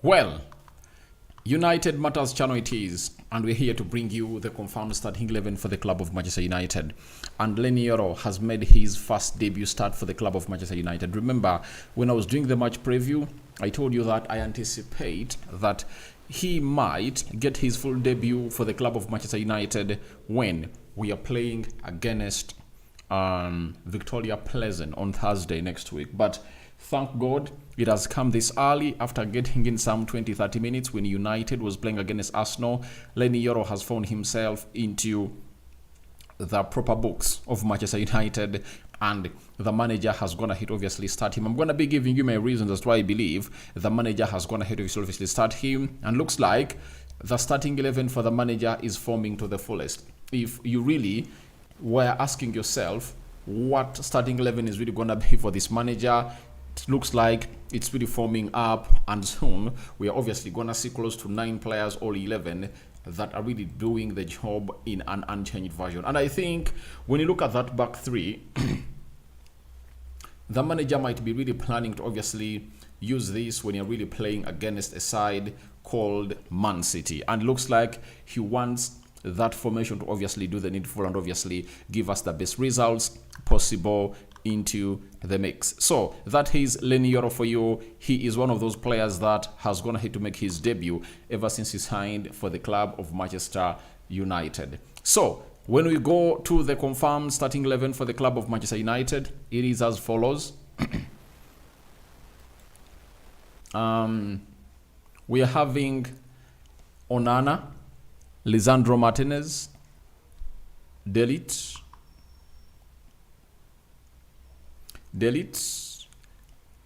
Well, United Matters channel it is, and we're here to bring you the confirmed starting 11 for the club of Manchester United. And Leny Yoro has made his first debut start for the club of Manchester United. Remember, when I was doing the match preview, I told you that I anticipate that he might get his full debut for the club of Manchester United when we are playing against Victoria Pleasant on Thursday next week. But thank God it has come this early after getting in some 20-30 minutes when United was playing against Arsenal. Leny Yoro has found himself into the proper books of Manchester United, and the manager has gone ahead to obviously start him. I'm going to be giving you my reasons as to why I believe the manager has gone ahead to obviously start him, and looks like the starting 11 for the manager is forming to the fullest. If you really were asking yourself what starting 11 is really going to be for this manager, it looks like it's really forming up, and soon we are obviously going to see close to 9 players, all 11, that are really doing the job in an unchanged version. And I think when you look at that back three, the manager might be really planning to obviously use this when you're really playing against a side called Man City. And it looks like he wants that formation to obviously do the needful and obviously give us the best results possible into the mix. So that is Leny Yoro for you. He is one of those players that has gone ahead to make his debut ever since he signed for the club of Manchester United. So when we go to the confirmed starting 11 for the club of Manchester United, it is as follows. We are having Onana, Lisandro Martinez, Delete,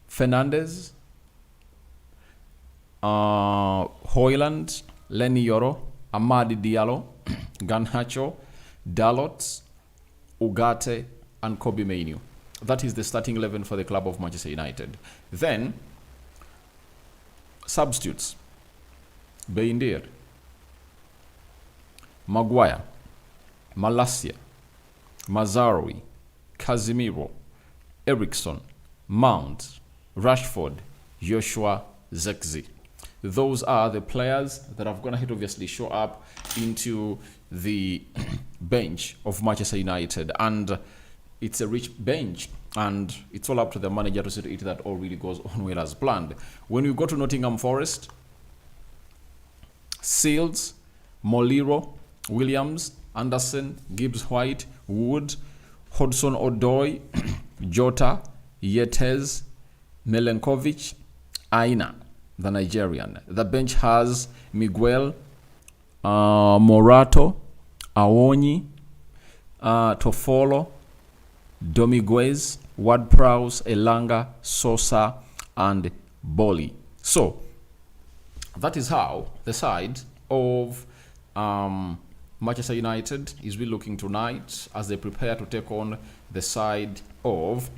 Fernandez, Hojlund, Leny Yoro, Amadi Diallo, Garnacho, Dalot, Ugarte, and Kobe Mainoo. That is the starting 11 for the club of Manchester United. Then, substitutes. Beindir, Maguire, Malacia, Mazraoui, Casemiro, Eriksson, Mount, Rashford, Joshua Zirkzee. Those are the players that have gone ahead to obviously show up into the bench of Manchester United. And it's a rich bench, and it's all up to the manager to see to it that all really goes on well as planned. When we go to Nottingham Forest, Seals, Moliro, Williams, Anderson, Gibbs-White, Wood, Hudson-Odoi, Jota, Yetez, Milenkovic, Aina, the Nigerian. The bench has Miguel, Morato, Awonyi, Tofolo, Domiguez, Ward-Prowse, Elanga, Sosa, and Boli. So that is how the side of Manchester United is really looking tonight as they prepare to take on the side of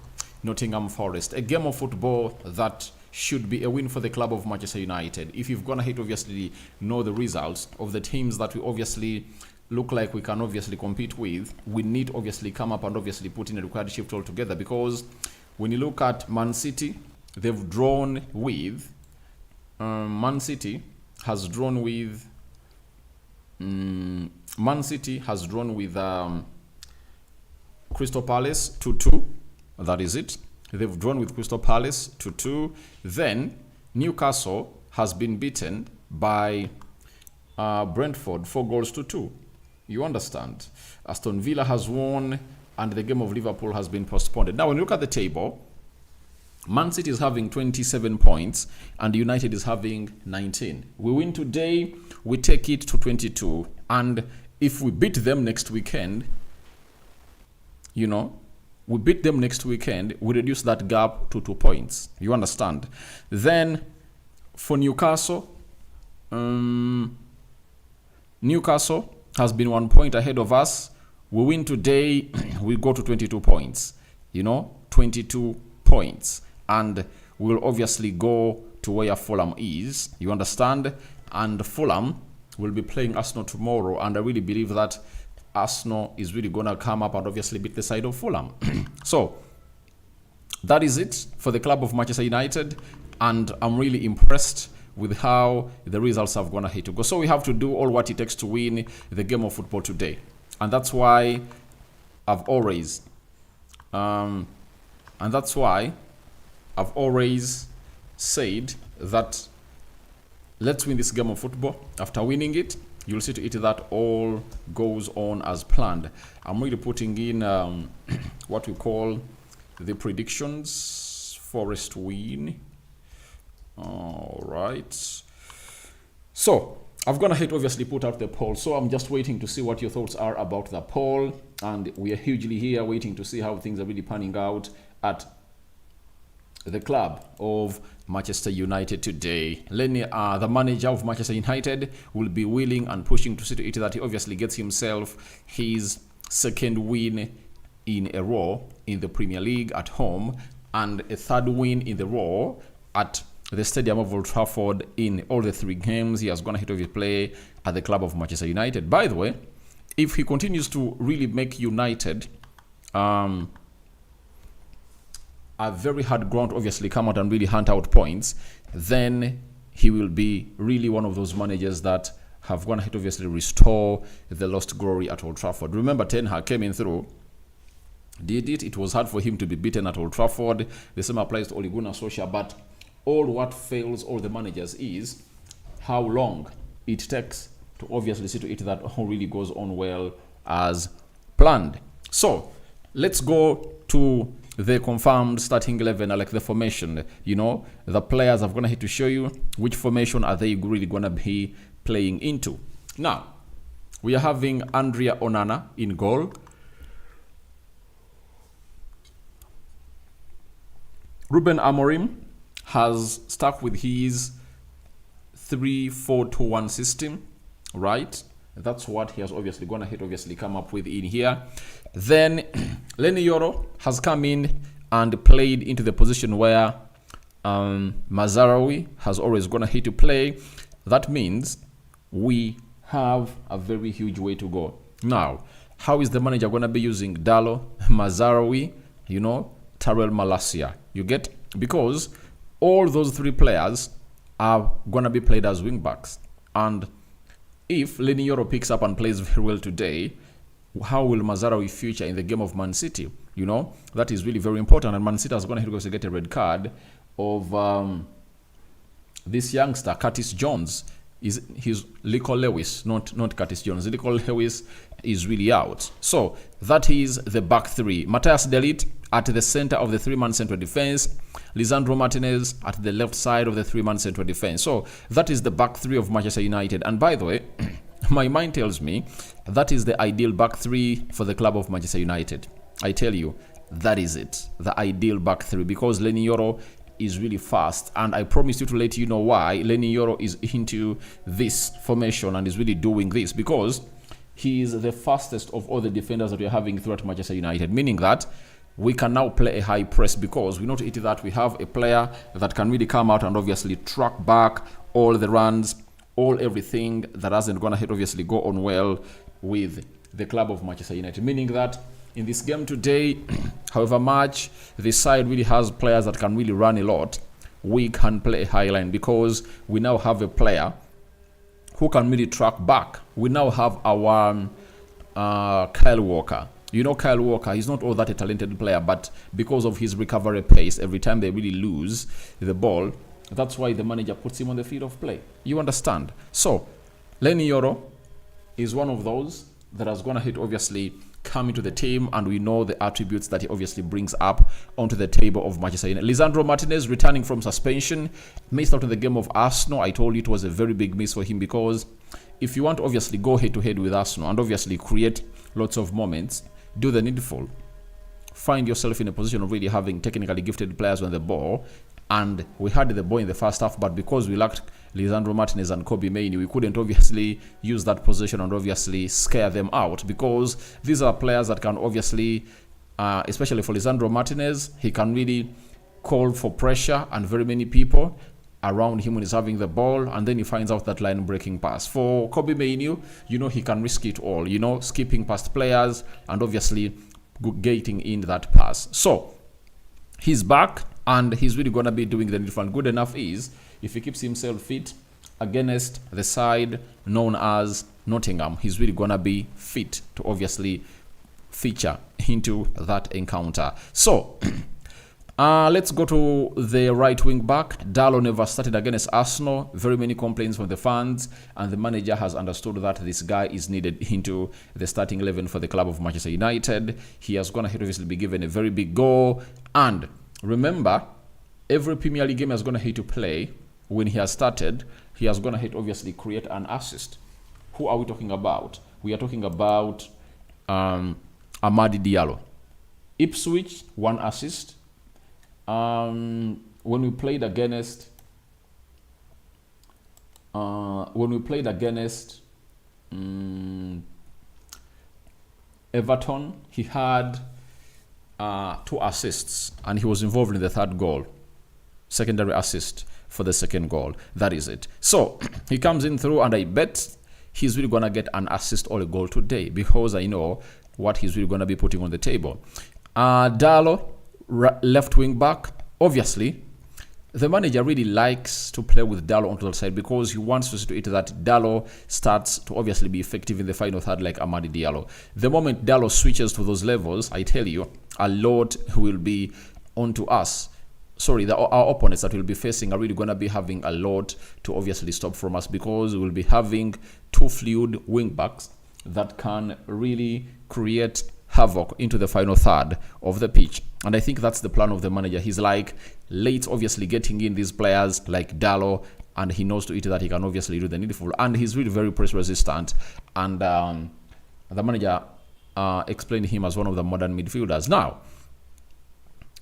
Nottingham Forest. A game of football that should be a win for the club of Manchester United. If you've gone ahead to obviously know the results of the teams that we obviously look like we can obviously compete with, we need to obviously come up and obviously put in a required shift altogether, because when you look at Man City, they've drawn with Man City has drawn with Crystal Palace 2-2. That is it. They've drawn with Crystal Palace 2-2. Then Newcastle has been beaten by Brentford 4-2. You understand? Aston Villa has won, and the game of Liverpool has been postponed. Now, when you look at the table, Man City is having 27 points and United is having 19. We win today, we take it to 22. And if we beat them next weekend, we beat them next weekend, we reduce that gap to 2 points. You understand? Then for Newcastle, Newcastle has been 1 point ahead of us. We win today, we go to 22 points. 22 points. And we'll obviously go to where Fulham is. You understand? And Fulham will be playing Arsenal tomorrow. And I really believe that Arsenal is really going to come up and obviously beat the side of Fulham. So that is it for the club of Manchester United. And I'm really impressed with how the results have gone ahead to go. So we have to do all what it takes to win the game of football today. And that's why I've always said that let's win this game of football. After winning it, you'll see to it that all goes on as planned. I'm really putting in what we call the predictions. Forest win. All right. So I've gone ahead to obviously put out the poll. So I'm just waiting to see what your thoughts are about the poll. And we are hugely here waiting to see how things are really panning out at the club of Manchester United today. Leny, the manager of Manchester United, will be willing and pushing to see to it that he obviously gets himself his second win in a row in the Premier League at home and a third win in the row at the stadium of Old Trafford in all the 3 games he has gone ahead of his play at the club of Manchester United. By the way, if he continues to really make United a very hard ground, obviously come out and really hunt out points, then he will be really one of those managers that have gone ahead to obviously restore the lost glory at Old Trafford. Remember, Ten Hag came in through, did it. It was hard for him to be beaten at Old Trafford. The same applies to Ole Gunnar Solskjaer. But all what fails all the managers is how long it takes to obviously see to it that all really goes on well as planned. So let's go to the confirmed starting 11, like the formation. You know, the players I've gonna hit to show you which formation are they really gonna be playing into. Now, we are having Andrea Onana in goal. Ruben Amorim has stuck with his 3-4-2-1 system, right? That's what he has obviously gone ahead, obviously come up with in here. Then Leny Yoro has come in and played into the position where Mazraoui has always gone ahead to play. That means we have a very huge way to go. Now, how is the manager going to be using Dalo, Mazraoui, you know, Tyrell Malacia? You get? Because all those 3 players are going to be played as wing backs. And if Leny Yoro picks up and plays very well today, how will Mazraoui feature in the game of Man City? You know, that is really very important. And Man City is going to get a red card of this youngster, Curtis Jones. He's Lico Lewis, not Curtis Jones. Lico Lewis is really out. So that is the back 3. Matthias De Ligt at the center of the 3-man central defense. Lisandro Martinez at the left side of the 3-man central defense. So that is the back 3 of Manchester United. And by the way, my mind tells me that is the ideal back 3 for the club of Manchester United. I tell you, that is it. The ideal back 3, because Leny Yoro is really fast, and I promise you to let you know why Leny Yoro is into this formation and is really doing this, because he is the fastest of all the defenders that we are having throughout Manchester United, meaning that we can now play a high press, because we know to it that we have a player that can really come out and obviously track back all the runs, all everything that hasn't gone ahead obviously go on well with the club of Manchester United, meaning that in this game today, however much this side really has players that can really run a lot, we can play a high line, because we now have a player who can really track back. We now have our Kyle Walker. You know, Kyle Walker, he's not all that a talented player, but because of his recovery pace, every time they really lose the ball, that's why the manager puts him on the field of play. You understand? So, Leny Yoro is one of those that has gone ahead obviously come into the team, and we know the attributes that he obviously brings up onto the table of Manchester United. Lisandro Martinez returning from suspension, missed out in the game of Arsenal. I told you it was a very big miss for him, because if you want to obviously go head to head with Arsenal and obviously create lots of moments, do the needful. Find yourself in a position of really having technically gifted players on the ball, and we had the ball in the first half, but because we lacked Lisandro Martinez and Kobbie Mainoo, we couldn't obviously use that position and obviously scare them out, because these are players that can obviously, especially for Lisandro Martinez, he can really call for pressure and very many people around him when he's having the ball, and then he finds out that line breaking pass. For Kobbie Mainoo, you know, he can risk it all, you know, skipping past players and obviously getting in that pass. So he's back, and he's really going to be doing the needful. And good enough is if he keeps himself fit against the side known as Nottingham, he's really gonna be fit to obviously feature into that encounter. So let's go to the right wing back. Darlow never started against Arsenal. Very many complaints from the fans, and the manager has understood that this guy is needed into the starting 11 for the club of Manchester United. He has gonna obviously be given a very big goal. And remember, every Premier League game he has gonna hit to play. When he has started, he has gonna hit obviously create an assist. Who are we talking about? We are talking about Amadi Diallo. Ipswich, 1 assist. When we played against Everton, he had 2 assists, and he was involved in the 3rd goal, secondary assist for the 2nd goal. That is it. So he comes in through, and I bet he's really gonna get an assist or a goal today, because I know what he's really gonna be putting on the table. Darlow, left wing back. Obviously, the manager really likes to play with Darlow onto the side, because he wants to see to it that Darlow starts to obviously be effective in the final third like Amadi Diallo. The moment Darlow switches to those levels, I tell you, a lot will be onto us. Sorry, our opponents that will be facing are really going to be having a lot to obviously stop from us, because we'll be having 2 fluid wing backs that can really create havoc into the final third of the pitch. And I think that's the plan of the manager. He's like late obviously getting in these players like Darlow, and he knows to it that he can obviously do the needful, and he's really very press resistant, and the manager explained him as one of the modern midfielders. Now,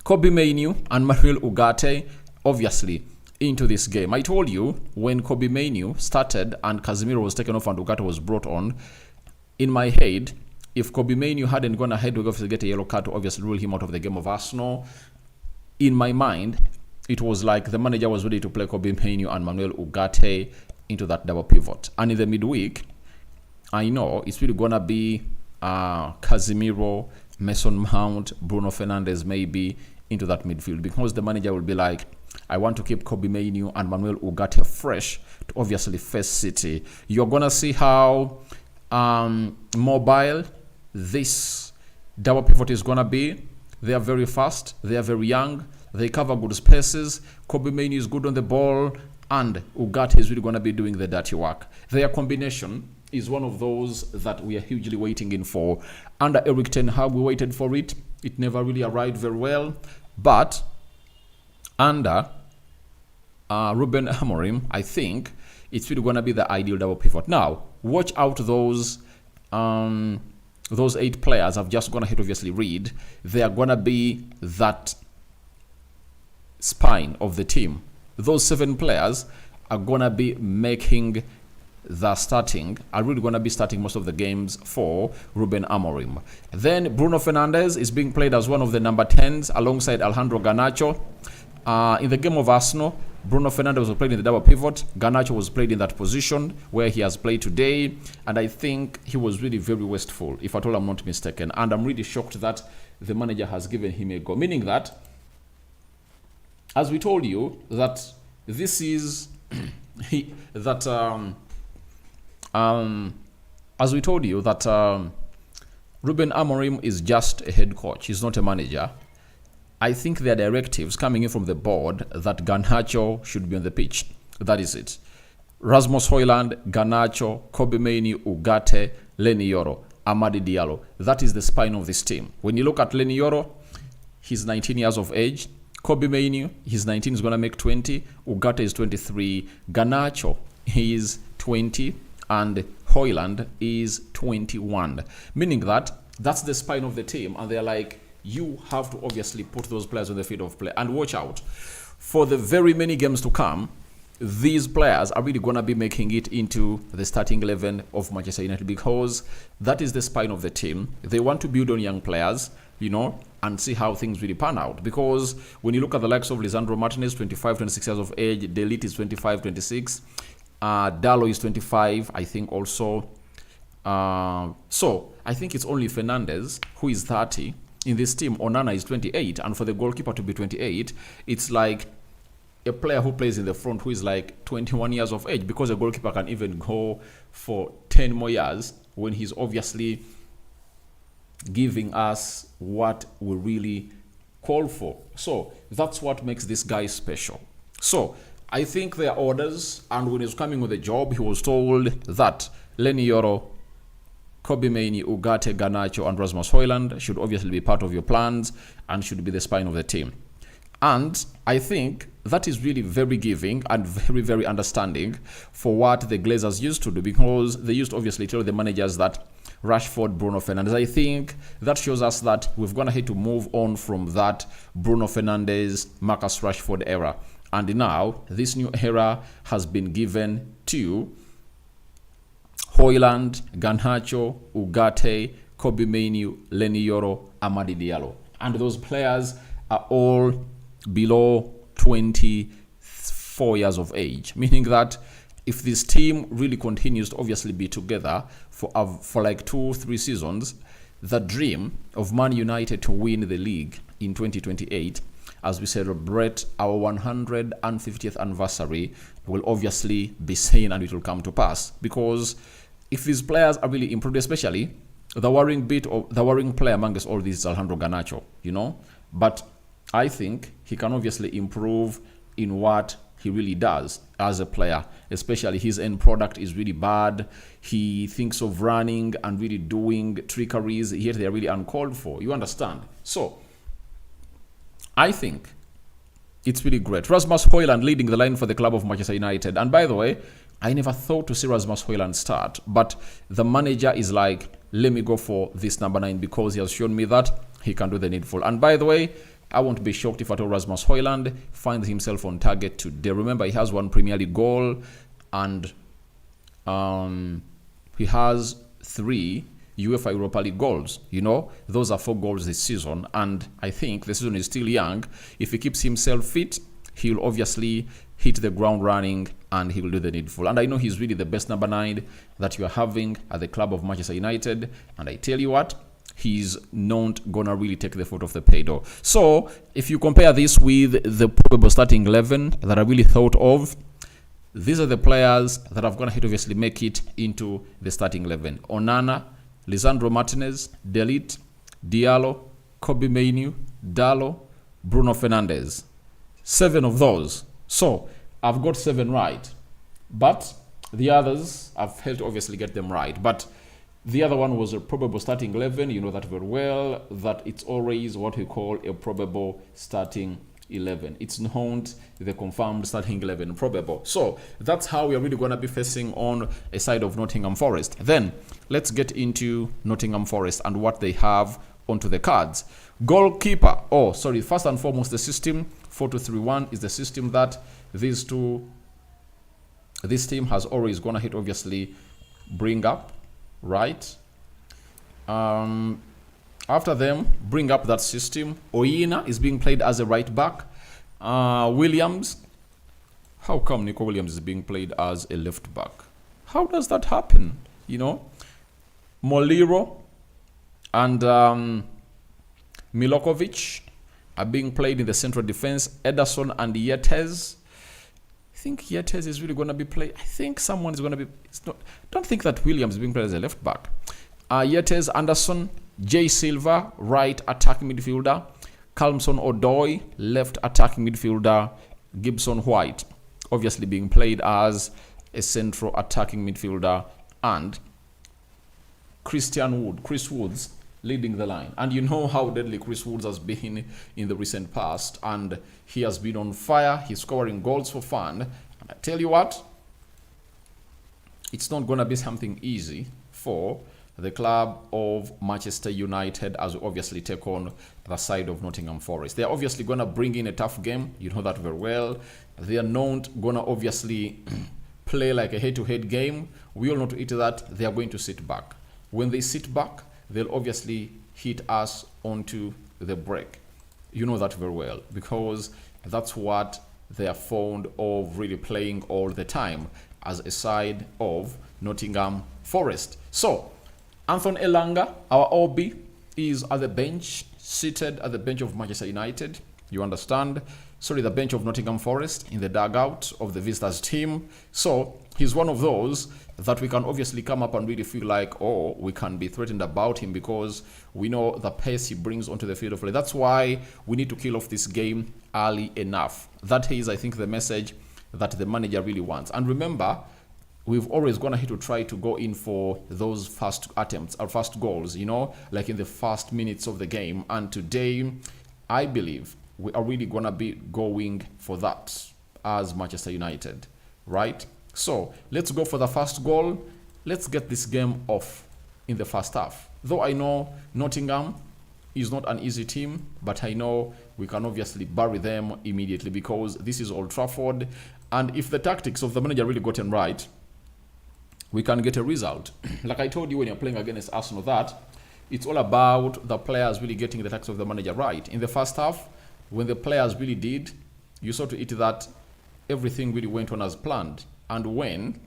Kobbie Mainoo and Manuel Ugarte obviously into this game. I told you when Kobbie Mainoo started and Casemiro was taken off and Ugarte was brought on, in my head, if Kobbie Mainoo hadn't gone ahead to obviously get a yellow card to obviously rule him out of the game of Arsenal, in my mind, it was like the manager was ready to play Kobbie Mainoo and Manuel Ugarte into that double pivot. And in the midweek, I know it's really going to be Casemiro, Mason Mount, Bruno Fernandes maybe into that midfield, because the manager will be like, I want to keep Kobbie Mainoo and Manuel Ugarte fresh to obviously face City. You're going to see how mobile this double pivot is going to be. They are very fast, they are very young, they cover good spaces. Kobbie Mainoo is good on the ball, and Ugarte is really going to be doing the dirty work. Their combination is one of those that we are hugely waiting in for. Under Eric Ten Hag, we waited for it. It never really arrived very well. But under Ruben Amorim, I think it's really going to be the ideal double pivot. Now, watch out those 8 players I've just gonna hit obviously read. They are gonna be that spine of the team. Those 7 players are gonna be making the starting, are really gonna be starting most of the games for Ruben Amorim. Then Bruno Fernandes is being played as one of the number 10s alongside Alejandro Garnacho. In the game of Arsenal, Bruno Fernandes was played in the double pivot. Garnacho was played in that position where he has played today. And I think he was really very wasteful, if at all I'm not mistaken. And I'm really shocked that the manager has given him a go. Meaning that, as we told you, that this is... as we told you that Ruben Amorim is just a head coach. He's not a manager. I think there are directives coming in from the board that Garnacho should be on the pitch. That is it. Rasmus Hojlund, Garnacho, Kobbie Mainoo, Ugarte, Leny Yoro, Amadi Diallo. That is the spine of this team. When you look at Leny Yoro, he's 19 years of age. Kobbie Mainoo, he's 19, he's going to make 20. Ugarte is 23. Garnacho, he is 20. And Hojlund is 21. Meaning that that's the spine of the team. And they're like, you have to obviously put those players on the field of play. And watch out. For the very many games to come, these players are really going to be making it into the starting 11 of Manchester United, because that is the spine of the team. They want to build on young players, you know, and see how things really pan out. Because when you look at the likes of Lisandro Martinez, 25, 26 years of age, Delete is 25, 26, Darlow is 25, I think also. So I think it's only Fernandes who is 30 in this team. Onana is 28, and for the goalkeeper to be 28, it's like a player who plays in the front who is like 21 years of age, because a goalkeeper can even go for 10 more years when he's obviously giving us what we really call for. So that's what makes this guy special. So I think there are orders, and when he was coming with the job, he was told that Leny, Yoro, Kobe Mainoo, Ugarte, Garnacho, and Rasmus Hojlund should obviously be part of your plans and should be the spine of the team. And I think that is really very giving and very, very understanding for what the Glazers used to do, because they used to obviously tell the managers that Rashford, Bruno Fernandes. I think that shows us that we've gone ahead to move on from that Bruno Fernandes, Marcus Rashford era. And now this new era has been given to Hojlund, Garnacho, Ugarte, Kobe Mainoo, Leny, Yoro, Amadi Diallo. And those players are all below 24 years of age, meaning that if this team really continues to obviously be together for like 2-3 seasons, the dream of Man United to win the league in 2028, as we celebrate our 150th anniversary, will obviously be seen, and it will come to pass. Because if these players are really improved, especially the worrying player amongst all these is Alejandro Garnacho, but I think he can obviously improve in what he really does as a player. Especially his end product is really bad. He thinks of running and really doing trickeries, yet they're really uncalled for. You understand? So I think it's really great. Rasmus Hojlund leading the line for the club of Manchester United. And by the way, I never thought to see Rasmus Hojlund start, but the manager is like, let me go for this number 9 because he has shown me that he can do the needful. And by the way, I won't be shocked if at all Rasmus Hojlund finds himself on target today. Remember, he has 1 Premier League goal, and he has 3 UEFA Europa League goals. Those are 4 goals this season, and I think the season is still young. If he keeps himself fit, he'll obviously hit the ground running and he will do the needful. And I know he's really the best number 9 that you are having at the club of Manchester United. And I tell you what, he's not gonna really take the foot off the pedal. So if you compare this with the probable starting 11 that I really thought of, these are the players that have gonna obviously make it into the starting 11. Onana, Lisandro Martinez, Delite, Diallo, Kobe Mainoo, Dallo, Bruno Fernandes. 7 of those. So I've got 7 right, but the others I've failed to obviously get them right. But the other one was a probable starting 11. You know that very well, that it's always what we call a probable starting 11. It's not the confirmed starting 11 probable. So that's how we are really going to be facing on a side of Nottingham Forest. Then let's get into Nottingham Forest and what they have onto the cards. Goalkeeper. First and foremost, the system 4-2-3-1 is the system that this team has always gone ahead obviously bring up, right? After them, bring up that system. Oina is being played as a right back. Williams. How come Nico Williams is being played as a left back? How does that happen? Moliro and Milokovic are being played in the central defense. Ederson and Yetes. I think Yetes is really going to be played. I think someone is going to be... Don't think that Williams is being played as a left back. Yetes, Anderson, Jay Silva, right attacking midfielder. Calmson Odoi, left attacking midfielder. Gibson White, obviously being played as a central attacking midfielder. And Chris Woods, leading the line. And you know how deadly Chris Woods has been in the recent past. And he has been on fire. He's scoring goals for fun. And I tell you what, it's not going to be something easy for the club of Manchester United as we obviously take on the side of Nottingham Forest. They're obviously going to bring in a tough game. You know that very well. They are not going to obviously play like a head-to-head game. We all know to it that they are going to sit back. When they sit back, they'll obviously hit us onto the break. You know that very well, because that's what they are fond of really playing all the time as a side of Nottingham Forest. So, Anthony Elanga, our OB, is at the bench, seated at the bench of Manchester United. You understand? the bench of Nottingham Forest in the dugout of the visitors team. So he's one of those that we can obviously come up and really feel like, oh, we can be threatened about him because we know the pace he brings onto the field of play. That's why we need to kill off this game early enough. That is, I think, the message that the manager really wants. And remember, we've always gone ahead to try to go in for those first attempts or first goals, you know, like in the first minutes of the game. And today, I believe we are really gonna be going for that as Manchester United, right? So let's go for the first goal. Let's get this game off in the first half. Though I know Nottingham is not an easy team, but I know we can obviously bury them immediately because this is Old Trafford. And if the tactics of the manager really gotten right, we can get a result. Like I told you when you're playing against Arsenal, that it's all about the players really getting the tactics of the manager right. In the first half, when the players really did, you saw to it that everything really went on as planned. And when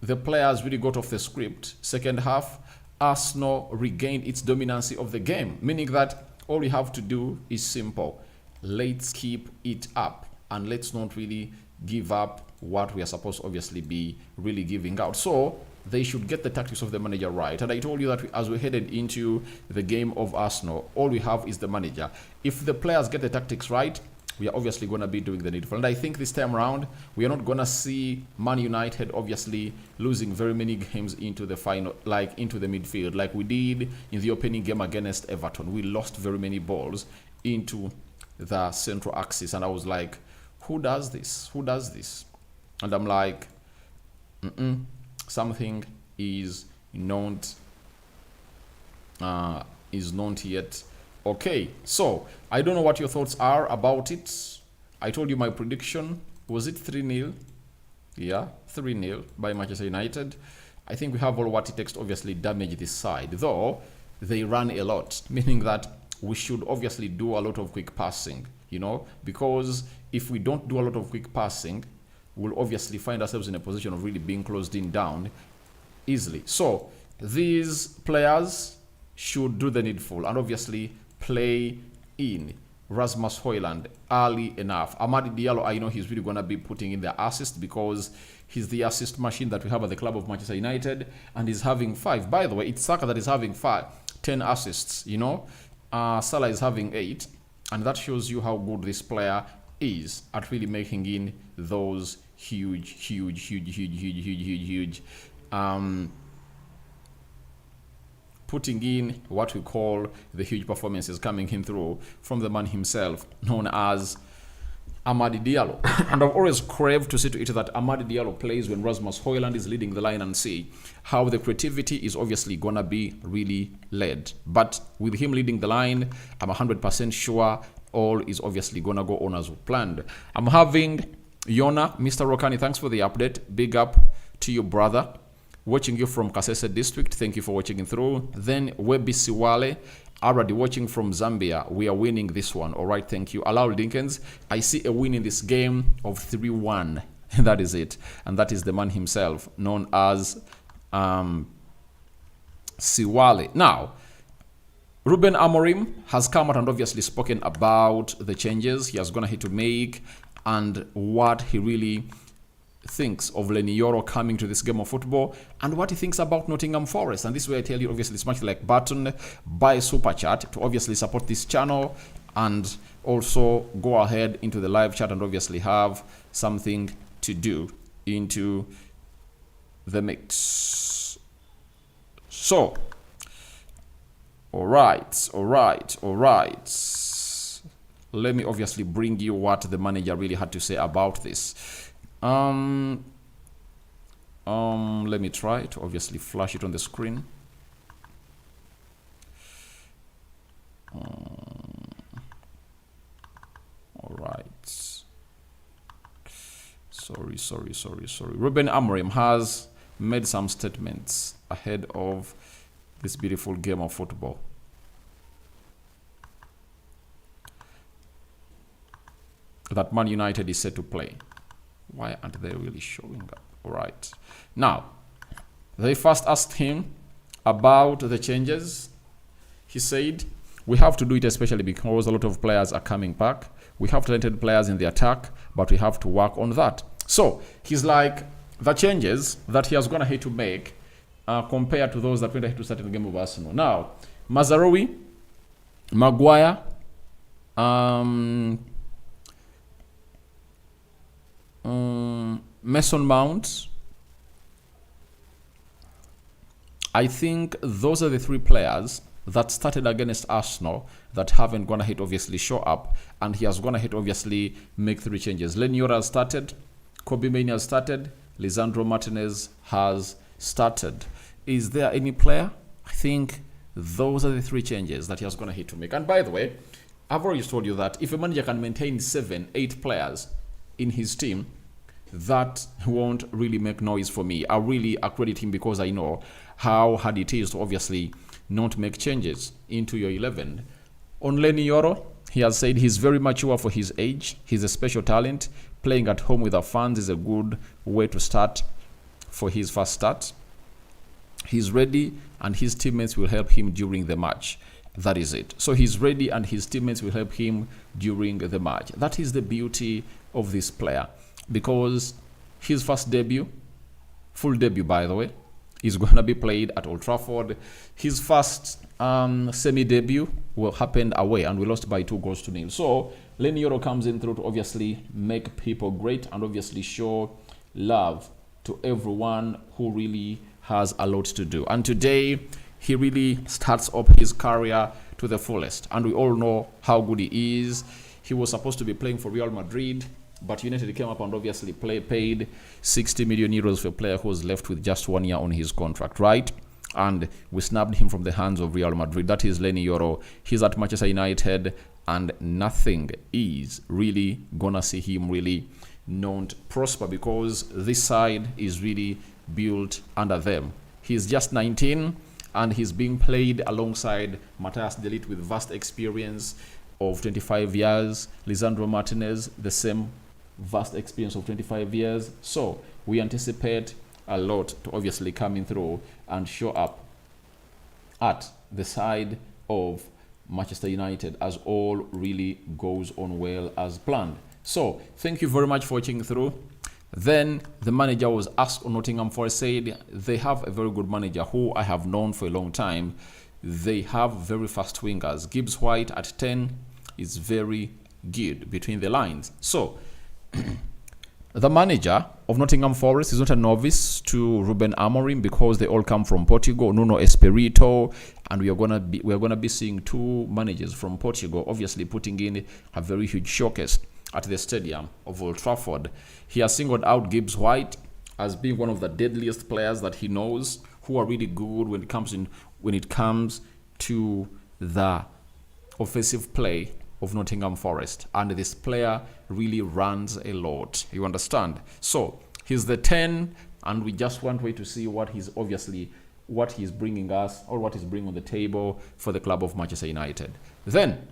the players really got off the script, second half, Arsenal regained its dominancy of the game, meaning that all we have to do is simple. Let's keep it up and let's not really give up what we are supposed to obviously be really giving out. So they should get the tactics of the manager right. And I told you that as we headed into the game of Arsenal, all we have is the manager. If the players get the tactics right, we are obviously going to be doing the needful. And I think this time around, we are not going to see Man United obviously losing very many games into the final, like into the midfield, like we did in the opening game against Everton. We lost very many balls into the central axis. And I was like, who does this? Who does this? And I'm like, something is not yet okay. So I don't know what your thoughts are about it. I told you my prediction. Was it 3-0? Yeah, 3-0 by Manchester United. I think we have all what it takes to obviously damage this side, though they run a lot, meaning that we should obviously do a lot of quick passing, you know, because if we don't do a lot of quick passing, we'll obviously find ourselves in a position of really being closed in down easily. So these players should do the needful and obviously play in Rasmus Hojlund early enough. Amadi Diallo, I know he's really going to be putting in the assist because he's the assist machine that we have at the club of Manchester United, and he's having 5. By the way, it's Saka that is having 10 assists, you know. Salah is having 8, and that shows you how good this player is at really making in those huge putting in what we call the huge performances coming in through from the man himself, known as Amadi Diallo. And I've always craved to see to it that Amadi Diallo plays when Rasmus Hojlund is leading the line and see how the creativity is obviously gonna be really led. But with him leading the line, I'm 100% sure all is obviously gonna go on as planned. I'm having Yona, Mr. Rokani, thanks for the update. Big up to you, brother. Watching you from Kasese district. Thank you for watching it through. Then Webi Siwale, already watching from Zambia. We are winning this one. All right, thank you. Allow Dinkins. I see a win in this game of 3-1. That is it. And that is the man himself, known as Siwale. Now, Ruben Amorim has come out and obviously spoken about the changes he has gone ahead to make and what he really thinks of Leny Yoro coming to this game of football and what he thinks about Nottingham Forest. And this is where I tell you, obviously, smash the like button, buy super chat to obviously support this channel, and also go ahead into the live chat and obviously have something to do into the mix. So, all right. Let me obviously bring you what the manager really had to say about this. Let me try to obviously flash it on the screen. All right. Sorry. Ruben Amorim has made some statements ahead of this beautiful game of football. That Man United is set to play. Why aren't they really showing up? All right. Now, they first asked him about the changes. He said, We have to do it especially because a lot of players are coming back. We have talented players in the attack, but we have to work on that. So he's like, the changes that he has gone ahead to make compared to those that went ahead to start in the game of Arsenal. Now, Mazraoui, Maguire, Mason Mount. I think those are the three players that started against Arsenal that haven't gone ahead obviously show up, and he has gone ahead obviously make three changes. Leny has started, Kobe Mainoo has started, Lisandro Martinez has started. Is there any player? I think those are the three changes that he has gone ahead to make. And by the way, I've already told you that if a manager can maintain 7-8 players in his team, that won't really make noise for me. I really accredit him because I know how hard it is to obviously not make changes into your 11. On Leny Yoro, he has said he's very mature for his age. He's a special talent. Playing at home with our fans is a good way to start for his first start. He's ready and his teammates will help him during the match. That is it. So he's ready and his teammates will help him during the match. That is the beauty of this player, because his first debut, full debut by the way, is going to be played at Old Trafford. His first semi-debut happened away and we lost by 2-0. So Leny Yoro comes in through to obviously make people great and obviously show love to everyone who really has a lot to do. And today he really starts up his career to the fullest, and we all know how good he is. He was supposed to be playing for Real Madrid, but United came up and obviously paid 60 million euros for a player who was left with just 1 year on his contract, right? And we snapped him from the hands of Real Madrid. That is Leny Yoro. He's at Manchester United, and nothing is really gonna see him really not prosper, because this side is really built under them. He's just 19 and he's being played alongside Matthias de Ligt with vast experience of 25 years. Lisandro Martinez, the same vast experience of 25 years. So we anticipate a lot to obviously coming through and show up at the side of Manchester United as all really goes on well as planned. So thank you very much for watching through. Then the manager was asked on Nottingham Forest, said they have a very good manager who I have known for a long time. They have very fast wingers. Gibbs White at 10 is very good between the lines. So the manager of Nottingham Forest is not a novice to Ruben Amorim, because they all come from Portugal. Nuno Espirito, and we are gonna be seeing two managers from Portugal, obviously putting in a very huge showcase at the stadium of Old Trafford. He has singled out Gibbs White as being one of the deadliest players that he knows, who are really good when it comes to the offensive play of Nottingham Forest. And this player really runs a lot, you understand? So he's the 10, and we just want to wait to see what he's bringing us, or what he's bringing on the table for the club of Manchester United. Then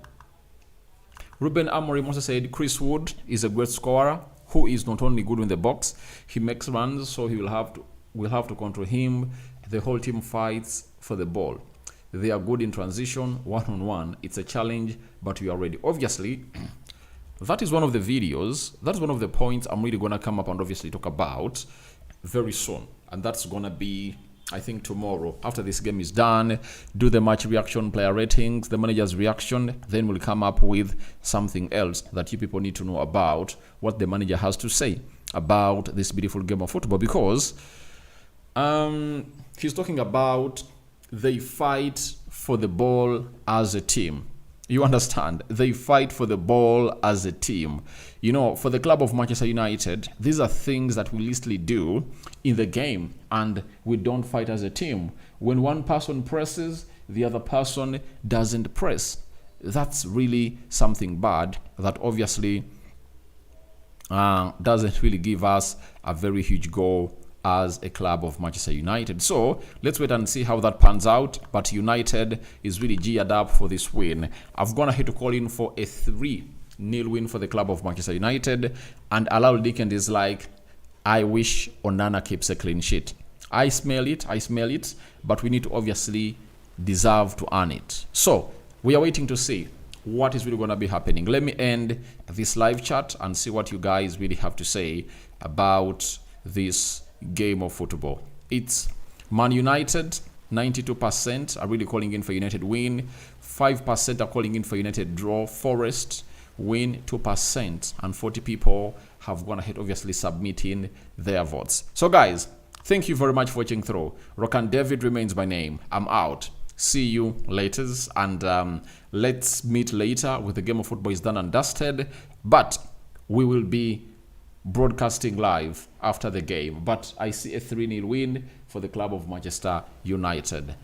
Ruben Amorim also said Chris Wood is a great scorer who is not only good in the box, he makes runs, so we'll have to control him. The whole team fights for the ball. They are good in transition, one-on-one. It's a challenge, but we are ready. Obviously, that is one of the videos, that's one of the points I'm really going to come up and obviously talk about very soon. And that's going to be, I think, tomorrow. After this game is done, do the match reaction, player ratings, the manager's reaction. Then we'll come up with something else that you people need to know about what the manager has to say about this beautiful game of football. Because he's talking about they fight for the ball as a team. You understand? They fight for the ball as a team. You know, for the club of Manchester United, these are things that we literally do in the game, and we don't fight as a team. When one person presses, the other person doesn't press. That's really something bad that obviously doesn't really give us a very huge goal as a club of Manchester United. So let's wait and see how that pans out. But United is really geared up for this win. I've gone ahead to call in for a 3-0 win for the club of Manchester United. And Alal Dickens is like, I wish Onana keeps a clean sheet. I smell it, but we need to obviously deserve to earn it. So we are waiting to see what is really going to be happening. Let me end this live chat and see what you guys really have to say about this game of football. It's Man United, 92% are really calling in for United win. 5% are calling in for United draw. Forest win, 2%. And 40 people have gone ahead, obviously submitting their votes. So guys, thank you very much for watching through. Rokan David remains my name. I'm out. See you later, and let's meet later with the game of football is done and dusted. But we will be broadcasting live after the game. But I see a 3-0 win for the club of Manchester United.